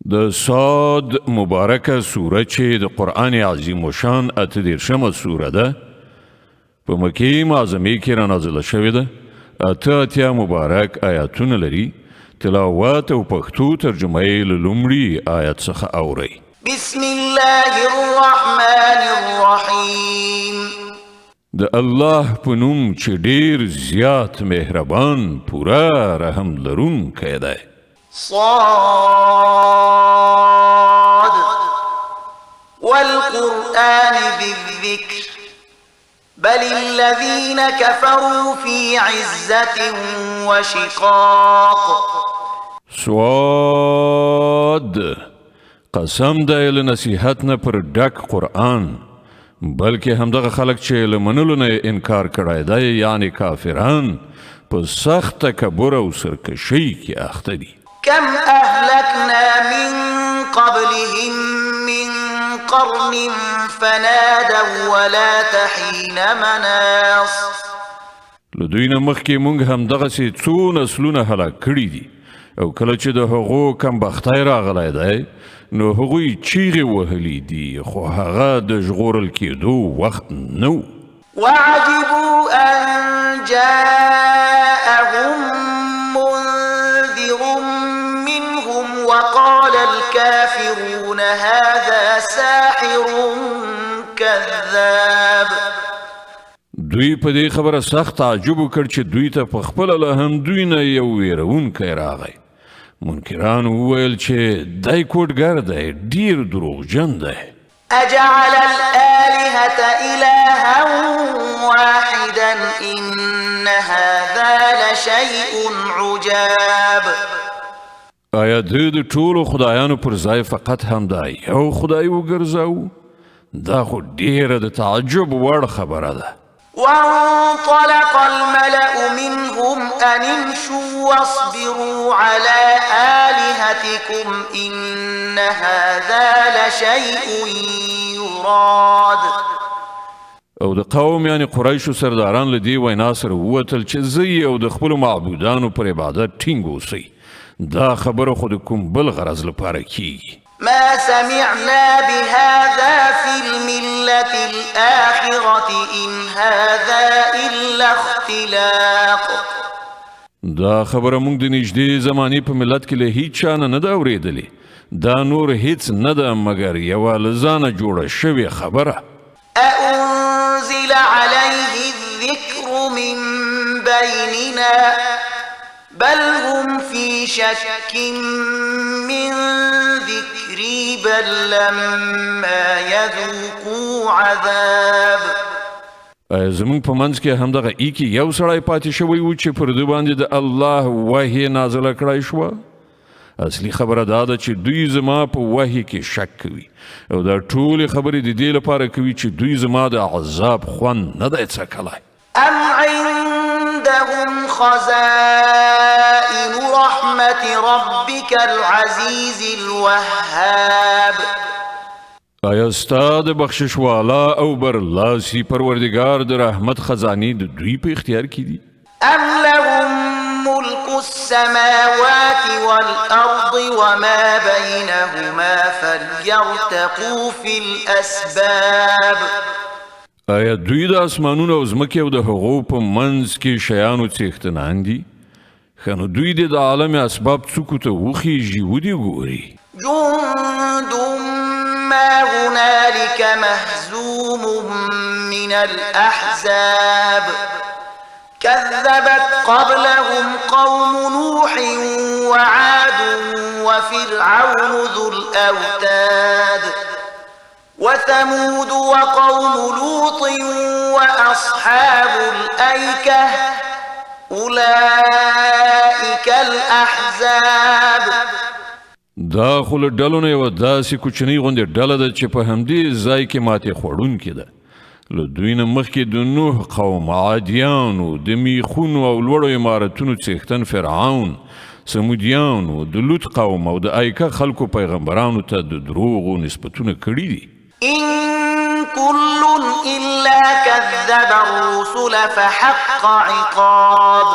د صاد مبارکه سوره چې د قرآن عظیم و شان 38مه سوره ده په مکې معظمې کې رانازله شوې ده. 88 مبارک آیاتونه لري. تلاوت او پښتو ترجمه یې له لومړي آیت څخه اورئ. بسم الله الرحمن الرحیم. د الله په نوم چې ډیر زیات مهربان پورا رحم لرونکی دی. صاد والقرآن بالذكر بل الذين كفروا في عزة وشقاق. صاد قسم دی له نصیحت نه پر ډک قرآن بلکې همدغه خلک چې له منلو نه انکار کړی دی یعنی کافران په سخت تکبر او سرکشۍ کې اخته دي. كم أهلكنا من قبلهم من قرن فنادوا ولا تحين مناص. له دوی نه مخکې موږ همدغسې څو نسلونه هلاک کړي دي او کله چې د هغو کم بختی راغلی دی نو هغوی چیغې وهلي دي خو هغه د ژغورل کېدو وخت نه و. وعجبوا أن جاءهم منذر منهم وقال الكافرون هذا ساحر كذاب. دوی په دې خبره سخت تعجب وکړ چې دوی ته په خپله له همدوی نه یو ویرونکی راغی. منکران وویل چې دی کوډګر دی ډیر دروغجن دی. أجعل الآلهة إلها واحدا إن هذا لشيء عجاب. آیا دوی د ټولو خدایانو پر ځای فقط همدا یو خدای وګرځاو؟ دا خو ډیره د تعجب وړ خبره ده. وانطلق الملأ منهم أن امشوا واصبروا على آلهتكم إن هذا لشيء يراد. او د قوم یعنی قریشو سرداران له دې وینا سره ووتل چې زه او د خپلو معبودانو پر عبادت ټینګ اوسئ. دا خبره خو د کوم بل غرض لپاره کیږي. ما سمعنا بهذا في الملة الآخرة إن هذا إلا اختلاق. دا خبره موږ د نږدې زمانې په ملت کې له هیڅ چا نه ده اورېدلې. دا نور هیڅ نه ده مګر یوه له ځانه جوړه شوې خبره. أأنزل عليه الذكر من بيننا بل هم في شك من ذكري بل لما يذوقوا عذاب. زمونږ په منځ کې همدغه ایکي یو سړی پاتې شوی و چې پر دوی باندې د الله وحی نازله کړی شوه. اصلي خبره دا ده چې دوی زما په وحی کې شک کوي او دا ټولې خبرې د دې لپاره کوي چې دوی زما د عذاب خوند نه دی څکلی. أم عندهم خزائن رحمة ربك العزيز الوهاب. آیا ستا د بخشش والا او برلاسي پروردگار د رحمت خزانې د دوی په اختیار کې دي؟ أم لهم ملك السماوات والأرض وما بينهما فليرتقوا في الأسباب. آیا دوی د اسمانونو او ځمکې او د هغو په منځ کې شیانو څښتنان دي؟ ښه نو دوی دې د عالم اسباب څوکو ته وخیژي ودې ګوري. جند ما هنالك مهزوم من الأحزاب كذبت قبلهم قوم نوح وعاد وفرعون ذو الأوتاد وثمود وقوم لوط وأصحاب الأيكة أولئك الأحزاب. دا خو له ډلو نه یوه داسې کوچنۍ غوندې ډله ده چې په همدې ځای کې ماتې خوړونکې ده. له دوی نه مخکې د نوح قوم، عادیانو، د میخونو او لوړو عمارتونو څښتن فرعون، سمودیانو، د لوط قوم او د ایکه خلکو پیغمبرانو ته د دروغو نسبتونه کړي دي. إن كل إلا كذب الرسل فحق عقاب.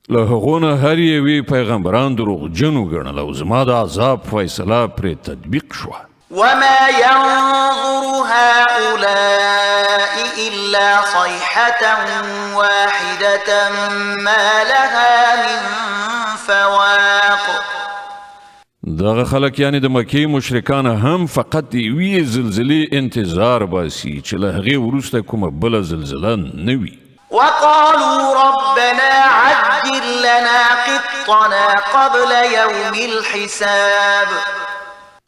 له هغو نه هر یوې پیغمبران دروغجن وګڼل او زما د عذاب فیصله پرې تطبیق شوه. وما ينظر هؤلاء إلا صيحة واحدة ما لها من فواق. دغه خلک یعنی د مکې مشرکان هم فقط د یوې زلزلې انتظار باسي چې له هغې وروسته کومه بله زلزله نه وي. وقالوا ربنا عجل لنا قطنا قبل يوم الحساب.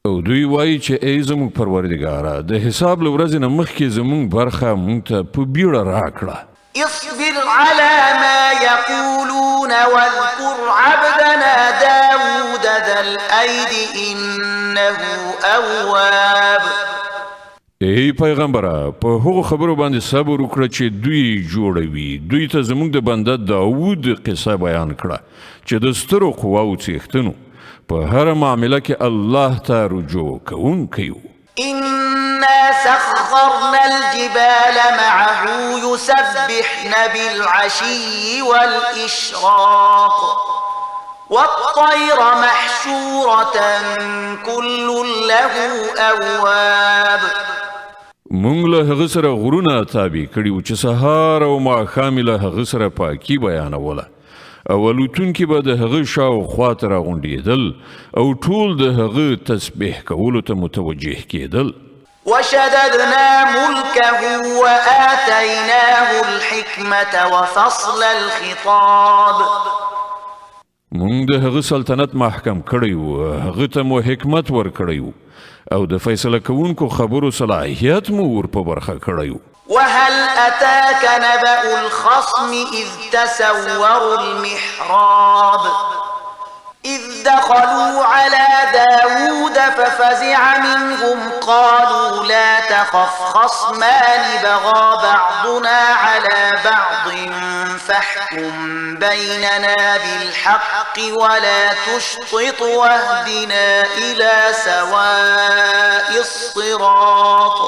او دوی وایي چې ای زموږ پروردګاره د حساب له ورځې نه مخکې زموږ برخه موږ ته په بیړه راکړه. اصبر على ما يقولون واذكر عبدنا داود ذا الأيد إنه أواب. ای پیغمبره په هغو خبرو باندې صبر وکړه چې دوی جوړوي. دوی ته زموږ د بنده داود قصه بیان کړه چې د سترو قواو څښتنو په هر معامله کې الله ته رجوع کوونکی و. إنا سخرنا الجبال معه يسبحن بالعشي والإشراق والطير محشورة كل له أواب. مونږ له هغه سره غرونه تابع کړي و چې سهار او ماښام له هغه سره پاکي بیانوله او الوتونکي به د هغه شاوخوا ته راغونډېدل او ټول د هغه تسبیح کولو ته متوجه کېدل. وشددنا ملكه وآتيناه الحكمة وفصل الخطاب. مونږ د هغه سلطنت محکم کړی و، هغه ته مو حکمت ورکړی و او د فیصله کوونکو خبرو صلاحیت مو ور په برخه کړی و. وهل أتاك نبأ الخصم إذ تسوروا المحراب إذ دخلوا على داود ففزع منهم قالوا لا تخف خصمان بغى بعضنا على بعض فاحكم بيننا بالحق ولا تشطط واهدنا إلى سواء الصراط.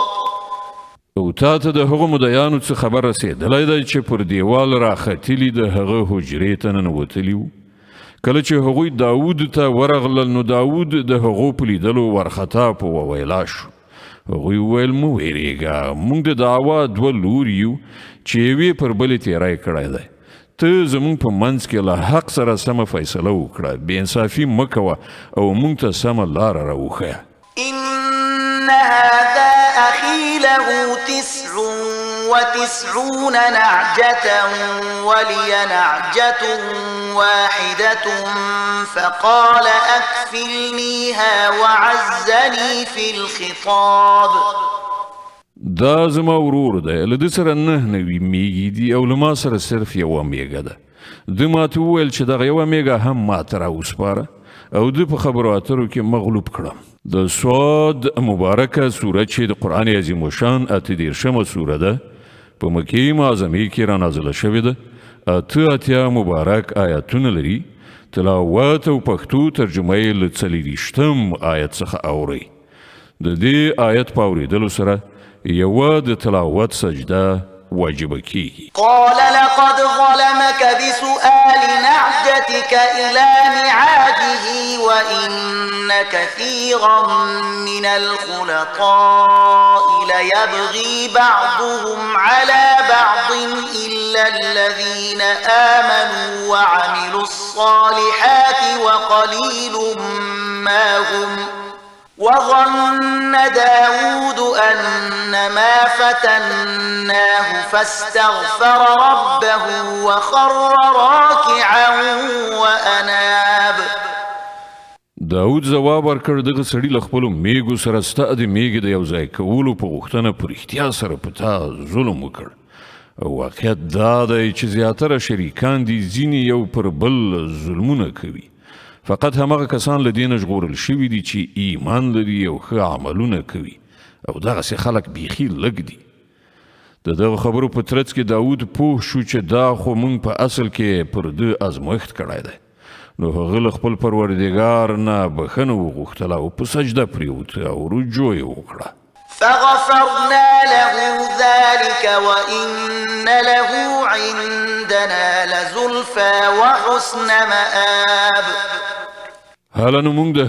او تا ته د هغو مدیانو څه خبر رسېدلی دی چې پر دیوال راختلي د هغه حجرې ته ننوتلي وو. کله چې هغوی داود ته ورغلل نو داود د هغو په لیدلو ورخطا په وویلا شو. هغوی وویل مه ویرېږه، موږ د دعوا دوه لوري یو چې یوې پر بلې تیری کړی دی. ته زموږ په منځ کې له حق سره سمه فیصله وکړه، بې انصافي مه کوه او موږ ته سمه لاره راوښیه. إن هذا أخي له 99 نعجة ولي نعجة واحدة فقال أكفلنيها وعزني في الخطاب. دا زما ورور دی، له ده سره 9 میږي دي او له ما سره صرف یوه میږه ده. ده ماته وویل چې دغه یوه میږه هم ماته راوسپاره او ده په خبرو اترو کې مغلوب کړم. د صاد مبارکه سوره چې د قرآن عظیم الشان 38مه سوره ده په مکې معظمې کې را نازله شوې ده. 88 مبارک آیاتونه لري. تلاوت او پښتو ترجمه یې له 40 آیت څخه اورئ. د دې آیت په اورېدلو سره یوه د تلاوت سجده واجبه کیږي. قال لقد ظلمك بسؤال نعجتك إلى نعاجه وإن كثيرا من الخلطاء ليبغي بعضهم على بعض إلا الذين آمنوا وعملوا الصالحات وقليل ما هم. وظن داود أنما فتناه فاستغفر ربه وخر راكعا وأناب. داود جواب ورکړ دغه سړي له خپلو میږو سره ستا د میږې د یو ځای کولو په غوښتنه په رښتیا سره په تا ظلم وکړ. واقعیت دا دی چې زیاتره شریکان دي ځینې یو پر بل ظلمونه کوي. فقط همغه کسان له دې نه ژغورل شوي دي چې ایمان لري او ښه عملونه کوي او دغسې خلک بیخي لږ دي. د دغه خبرو په ترڅ کې داود پوه شو چې دا خو موږ په اصل کې پر ده ازمایښت کړی دی. نو هغه له خپل پروردګار نه بښنه وغوښتله او په سجده پریوت او رجوع یې وکړه. فغفرنا له ذلك وإن له عندنا لزلفى وحسن مآب. حالا نو موږ د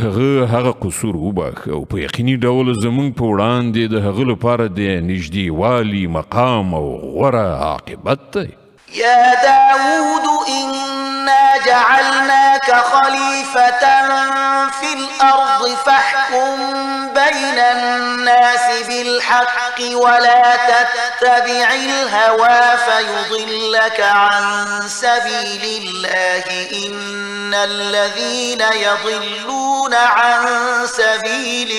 هغه قصور وباخه او په یقیني ډول زموږ په وړاندې د هغه لپاره د نږدېوالي مقام او غوره عاقبت دی. يا داود إنا جعلناك خليفة في الأرض فاحكم بين الناس بالحق ولا تتبع الهوى فيضلك عن سبيل الله إن الذين يضلون عن سبيل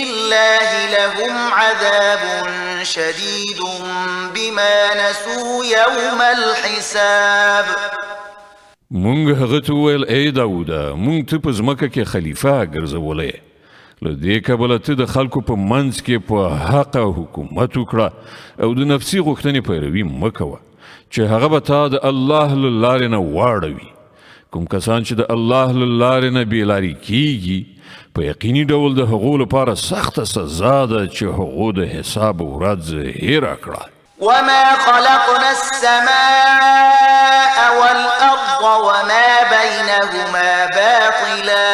الله لهم عذاب شديد بما نسوا يوم الحساب. مونږ هغه ته وویل ای داوده مونږ ته په ځمکه کې خلیفه ګرځولی له دې کبله ته د خلکو په منځ کې په حقه حکومت وکړه او د نفسي غوښتنې پیروي مه کوه چې هغه به تا د الله له لارې نه واړوي. کوم کسان چې د الله له لارې نه بېلارې کیږي په یقیني ډول د هغو لپاره سخته سزا ده چې هغو د حساب ورځ هېره کړه. وما خلقنا السماء والأرض وما بينهما باطلا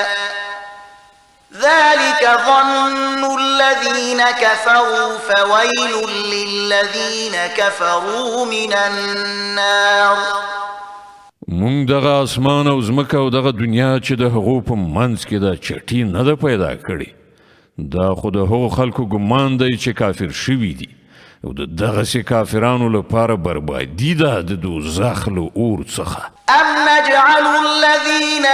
ذلك ظن الذين كفروا فويل للذين كفروا من النار. مونږ دغه اسمان او ځمکه او دغه دنیا چې د هغو په منځ کې ده چټي نه ده پیدا کړې. دا خو د هغو خلکو ګمان دی چې کافر شوي دي او د دغسې کافرانو لپاره بربادي ده د دوزخ له اور څخه. أم نجعل الذين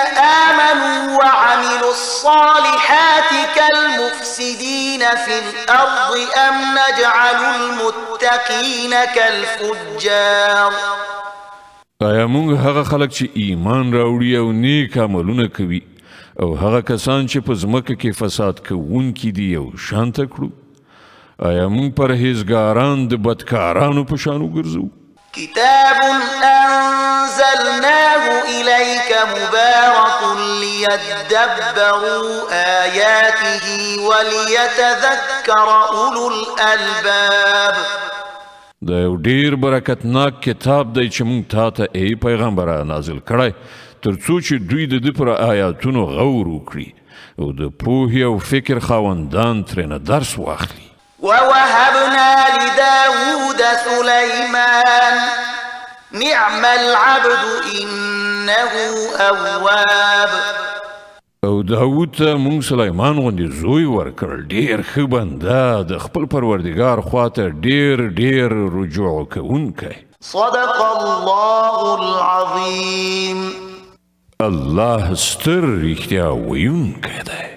آمنوا وعملوا الصالحات كالمفسدين في الأرض أم نجعل المتقين كالفجار. آیا مونږ هغه خلک چې ایمان راوړي او نیک عملونه کوي او هغه کسان چې په ځمکه کې فساد کوونکي دي یو شانته کړو؟ آیا مونږ پرهیزګاران د بدکارانو په شان وګرځو؟ كتاب أنزلناه إليك مبارك ليدبروا آياته وليتذكر أولو الألباب. دا یو ډیر برکتناک کتاب دی چې مونږ تا ته ای پیغمبره نازل کړی تر څو چې دوی د ده پر آیاتونو غور وکړي او د پوهې او فکر خاوندان ترېنه درس واخلي. ووهبنا لداود سليمان نعم العبد إنه أواب. او داود ته مونږ سلیمان غوندې زوی ورکړل ډیر ښه بنده د خپل پروردګار خواته ډیر رجوع کوونکی. صدق الله العظيم. الله ستر رښتیا ویونکی دی.